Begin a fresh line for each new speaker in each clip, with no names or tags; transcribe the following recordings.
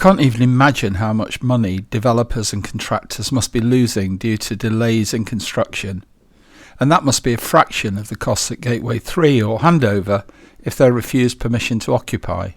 can't even imagine how much money developers and contractors must be losing due to delays in construction, and that must be a fraction of the costs at Gateway 3 or handover if they're refused permission to occupy.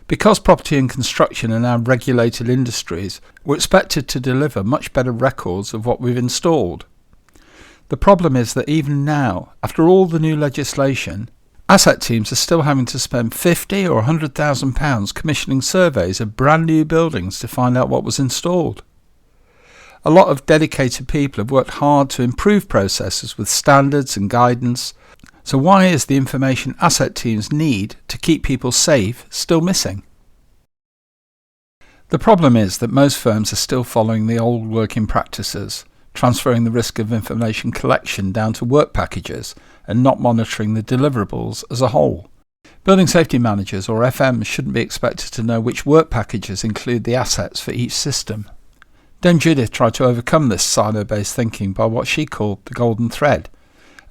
Because property and construction are now regulated industries, we're expected to deliver much better records of what we've installed. The problem is that even now, after all the new legislation, asset teams are still having to spend £50,000 or £100,000 commissioning surveys of brand new buildings to find out what was installed. A lot of dedicated people have worked hard to improve processes with standards and guidance. So why is the information asset teams need to keep people safe still missing? The problem is that most firms are still following the old working practices, transferring the risk of information collection down to work packages and not monitoring the deliverables as a whole. Building safety managers or FMs shouldn't be expected to know which work packages include the assets for each system. Dame Judith tried to overcome this silo-based thinking by what she called the Golden Thread,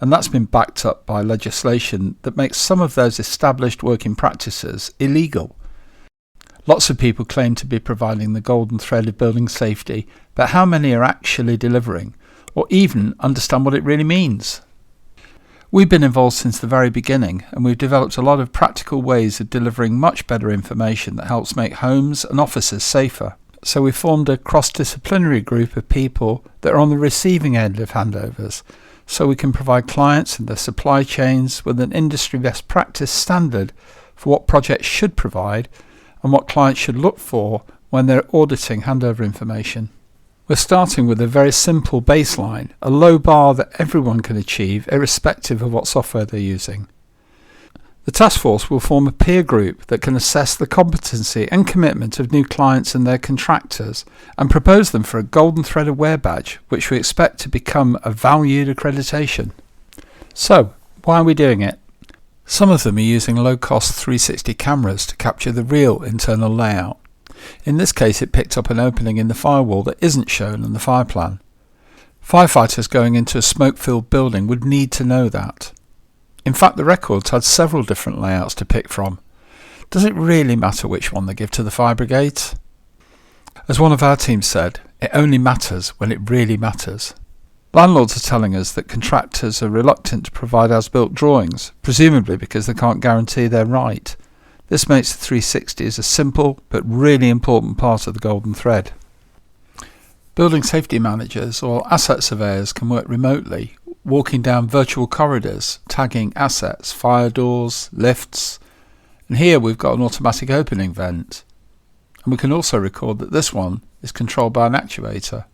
and that's been backed up by legislation that makes some of those established working practices illegal. Lots of people claim to be providing the golden thread of building safety, but how many are actually delivering, or even understand what it really means? We've been involved since the very beginning, and we've developed a lot of practical ways of delivering much better information that helps make homes and offices safer. So we formed a cross-disciplinary group of people that are on the receiving end of handovers, so we can provide clients and their supply chains with an industry best practice standard for what projects should provide and what clients should look for when they're auditing handover information. We're starting with a very simple baseline, a low bar that everyone can achieve irrespective of what software they're using. The task force will form a peer group that can assess the competency and commitment of new clients and their contractors and propose them for a Golden Thread Aware badge, which we expect to become a valued accreditation. So, why are we doing it? Some of them are using low-cost 360 cameras to capture the real internal layout. In this case, it picked up an opening in the firewall that isn't shown in the fire plan. Firefighters going into a smoke-filled building would need to know that. In fact, the records had several different layouts to pick from. Does it really matter which one they give to the fire brigades? As one of our team said, it only matters when it really matters. Landlords are telling us that contractors are reluctant to provide as-built drawings, presumably because they can't guarantee they're right. This makes the 360 a simple but really important part of the Golden Thread. Building safety managers or asset surveyors can work remotely, walking down virtual corridors, tagging assets, fire doors, lifts, and here we've got an automatic opening vent. And we can also record that this one is controlled by an actuator.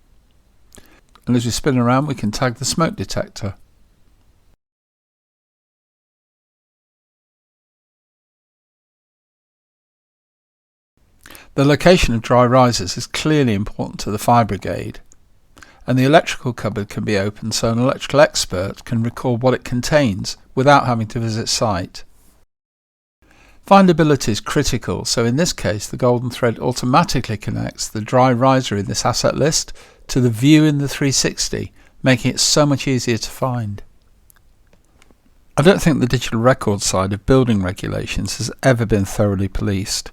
And as we spin around, we can tag the smoke detector. The location of dry risers is clearly important to the fire brigade, and the electrical cupboard can be opened so an electrical expert can record what it contains without having to visit site. Findability is critical, so in this case the Golden Thread automatically connects the dry riser in this asset list to the view in the 360, making it so much easier to find. I don't think the digital record side of building regulations has ever been thoroughly policed.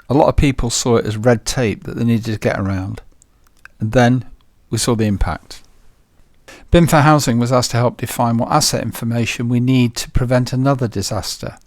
A lot of people saw it as red tape that they needed to get around, and then we saw the impact. BIM for Housing was asked to help define what asset information we need to prevent another disaster.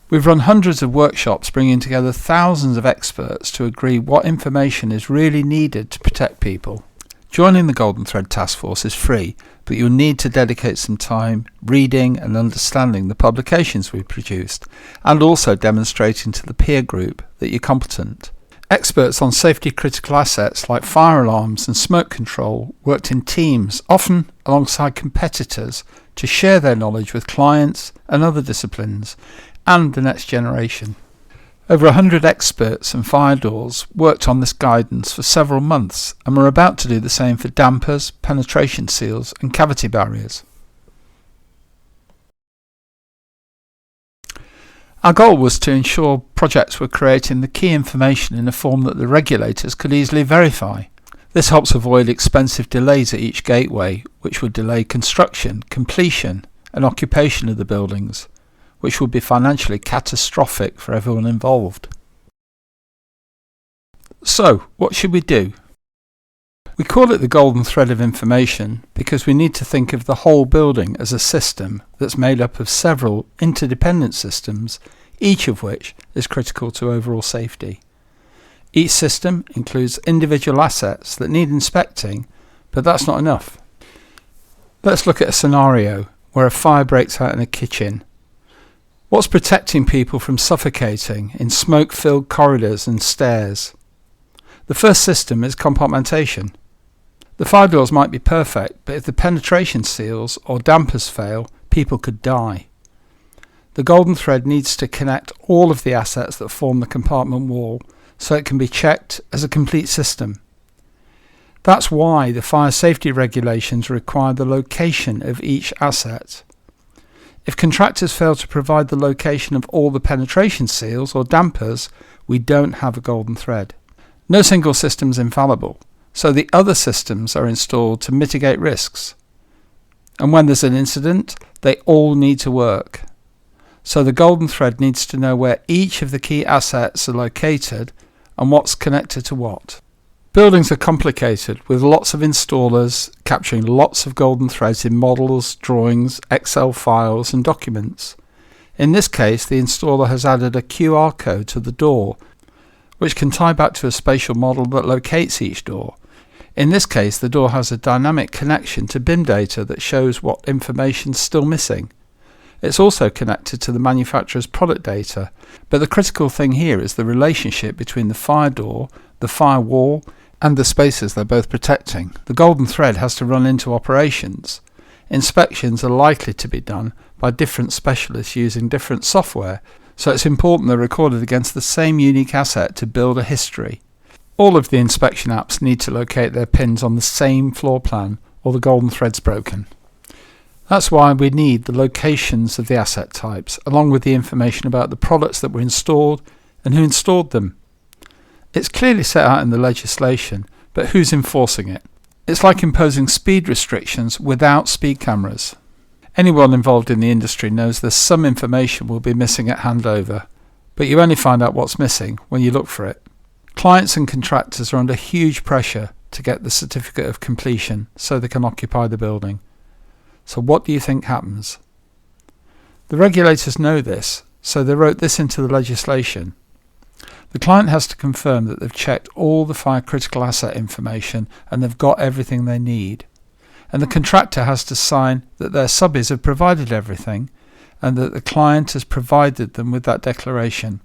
We've run hundreds of workshops bringing together thousands of experts to agree what information is really needed to protect people. Joining the Golden Thread Taskforce is free, but you'll need to dedicate some time reading and understanding the publications we've produced, and also demonstrating to the peer group that you're competent. Experts on safety critical assets like fire alarms and smoke control worked in teams, often alongside competitors, to share their knowledge with clients and other disciplines, and the next generation. Over 100 experts and fire doors worked on this guidance for several months, and we're about to do the same for dampers, penetration seals and cavity barriers. Our goal was to ensure projects were creating the key information in a form that the regulators could easily verify. This helps avoid expensive delays at each gateway, which would delay construction, completion and occupation of the buildings, which would be financially catastrophic for everyone involved. So, what should we do? We call it the golden thread of information because we need to think of the whole building as a system that's made up of several interdependent systems, each of which is critical to overall safety. Each system includes individual assets that need inspecting, but that's not enough. Let's look at a scenario where a fire breaks out in a kitchen. What's protecting people from suffocating in smoke-filled corridors and stairs? The first system is compartmentation. The fire doors might be perfect, but if the penetration seals or dampers fail, people could die. The golden thread needs to connect all of the assets that form the compartment wall so it can be checked as a complete system. That's why the fire safety regulations require the location of each asset. If contractors fail to provide the location of all the penetration seals or dampers, we don't have a golden thread. No single system is infallible, so the other systems are installed to mitigate risks. And when there's an incident, they all need to work. So the golden thread needs to know where each of the key assets are located and what's connected to what. Buildings are complicated with lots of installers capturing lots of golden threads in models, drawings, Excel files and documents. In this case, the installer has added a QR code to the door, which can tie back to a spatial model that locates each door. In this case, the door has a dynamic connection to BIM data that shows what information is still missing. It's also connected to the manufacturer's product data, but the critical thing here is the relationship between the fire door, the fire wall, and the spaces they're both protecting. The golden thread has to run into operations. Inspections are likely to be done by different specialists using different software, so it's important they're recorded against the same unique asset to build a history. All of the inspection apps need to locate their pins on the same floor plan, or the golden thread's broken. That's why we need the locations of the asset types, along with the information about the products that were installed and who installed them. It's clearly set out in the legislation, but who's enforcing it? It's like imposing speed restrictions without speed cameras. Anyone involved in the industry knows there's some information will be missing at handover, but you only find out what's missing when you look for it. Clients and contractors are under huge pressure to get the certificate of completion so they can occupy the building. So what do you think happens? The regulators know this, so they wrote this into the legislation. The client has to confirm that they've checked all the fire critical asset information and they've got everything they need. And the contractor has to sign that their subbies have provided everything and that the client has provided them with that declaration.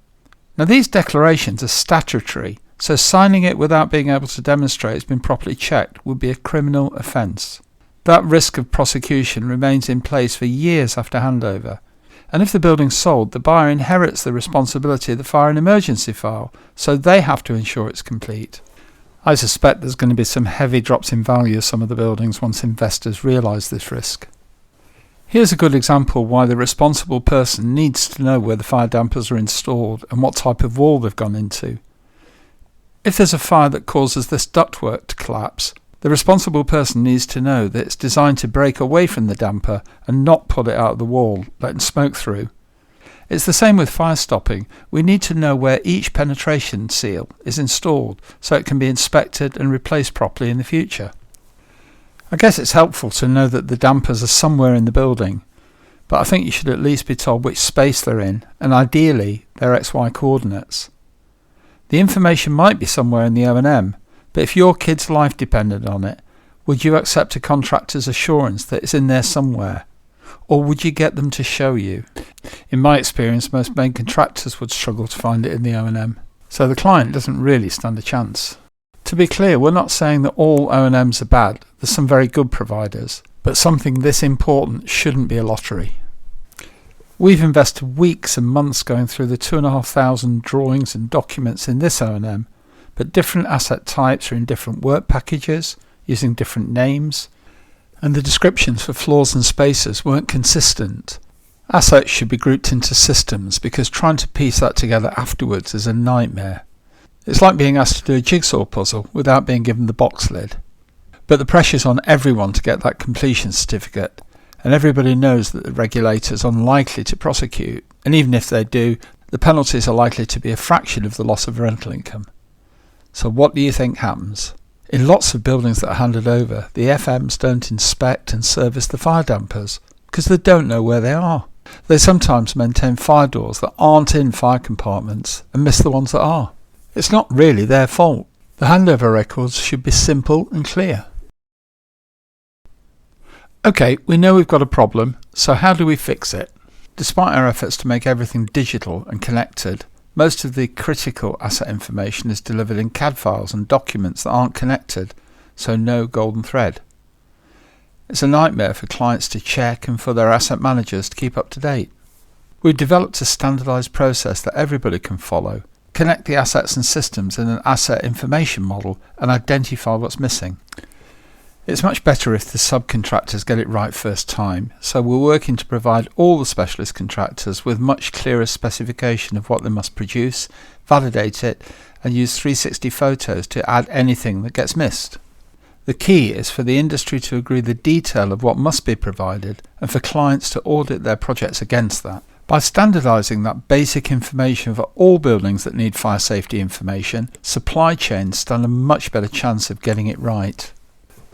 Now these declarations are statutory, so signing it without being able to demonstrate it's been properly checked would be a criminal offence. That risk of prosecution remains in place for years after handover. And if the building's sold, the buyer inherits the responsibility of the fire and emergency file, so they have to ensure it's complete. I suspect there's going to be some heavy drops in value of some of the buildings once investors realise this risk. Here's a good example why the responsible person needs to know where the fire dampers are installed and what type of wall they've gone into. If there's a fire that causes this ductwork to collapse, the responsible person needs to know that it's designed to break away from the damper and not pull it out of the wall, letting smoke through. It's the same with fire stopping. We need to know where each penetration seal is installed so it can be inspected and replaced properly in the future. I guess it's helpful to know that the dampers are somewhere in the building, but I think you should at least be told which space they're in and ideally their XY coordinates. The information might be somewhere in the O&M, but if your kid's life depended on it, would you accept a contractor's assurance that it's in there somewhere? Or would you get them to show you? In my experience, most main contractors would struggle to find it in the O&M, so the client doesn't really stand a chance. To be clear, we're not saying that all O&Ms are bad. There's some very good providers, but something this important shouldn't be a lottery. We've invested weeks and months going through the 2,500 drawings and documents in this O&M, but different asset types are in different work packages, using different names, and the descriptions for floors and spaces weren't consistent. Assets should be grouped into systems because trying to piece that together afterwards is a nightmare. It's like being asked to do a jigsaw puzzle without being given the box lid. But the pressure's on everyone to get that completion certificate, and everybody knows that the regulator's unlikely to prosecute, and even if they do, the penalties are likely to be a fraction of the loss of rental income. So what do you think happens? In lots of buildings that are handed over, the FMs don't inspect and service the fire dampers because they don't know where they are. They sometimes maintain fire doors that aren't in fire compartments and miss the ones that are. It's not really their fault. The handover records should be simple and clear. Okay, we know we've got a problem, so how do we fix it? Despite our efforts to make everything digital and connected, most of the critical asset information is delivered in CAD files and documents that aren't connected, so no golden thread. It's a nightmare for clients to check and for their asset managers to keep up to date. We've developed a standardised process that everybody can follow, connect the assets and systems in an asset information model and identify what's missing. It's much better if the subcontractors get it right first time, so we're working to provide all the specialist contractors with much clearer specification of what they must produce, validate it, and use 360 photos to add anything that gets missed. The key is for the industry to agree the detail of what must be provided and for clients to audit their projects against that. By standardising that basic information for all buildings that need fire safety information, supply chains stand a much better chance of getting it right.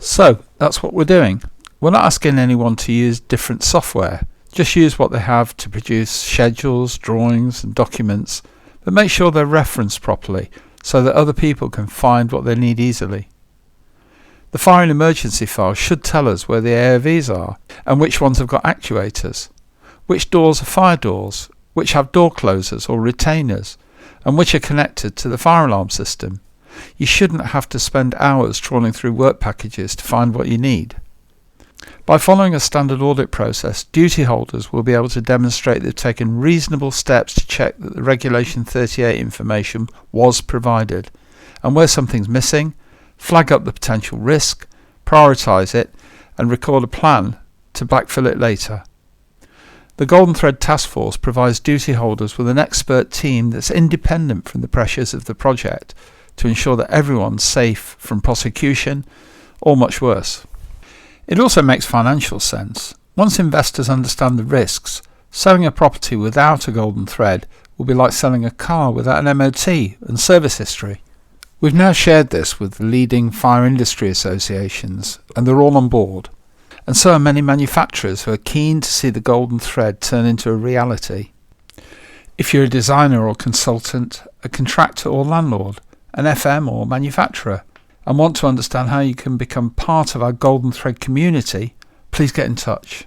So that's what we're doing. We're not asking anyone to use different software. Just use what they have to produce schedules, drawings and documents, but make sure they're referenced properly so that other people can find what they need easily. The fire and emergency file should tell us where the AOVs are and which ones have got actuators, which doors are fire doors, which have door closers or retainers, and which are connected to the fire alarm system. You shouldn't have to spend hours trawling through work packages to find what you need. By following a standard audit process, duty holders will be able to demonstrate they've taken reasonable steps to check that the Regulation 38 information was provided, and where something's missing, flag up the potential risk, prioritise it, and record a plan to backfill it later. The Golden Thread Taskforce provides duty holders with an expert team that's independent from the pressures of the project to ensure that everyone's safe from prosecution or much worse. It also makes financial sense. Once investors understand the risks, selling a property without a golden thread will be like selling a car without an MOT and service history. We've now shared this with the leading fire industry associations and they're all on board. And so are many manufacturers who are keen to see the golden thread turn into a reality. If you're a designer or consultant, a contractor or landlord, an FM or manufacturer, and want to understand how you can become part of our Golden Thread community, please get in touch.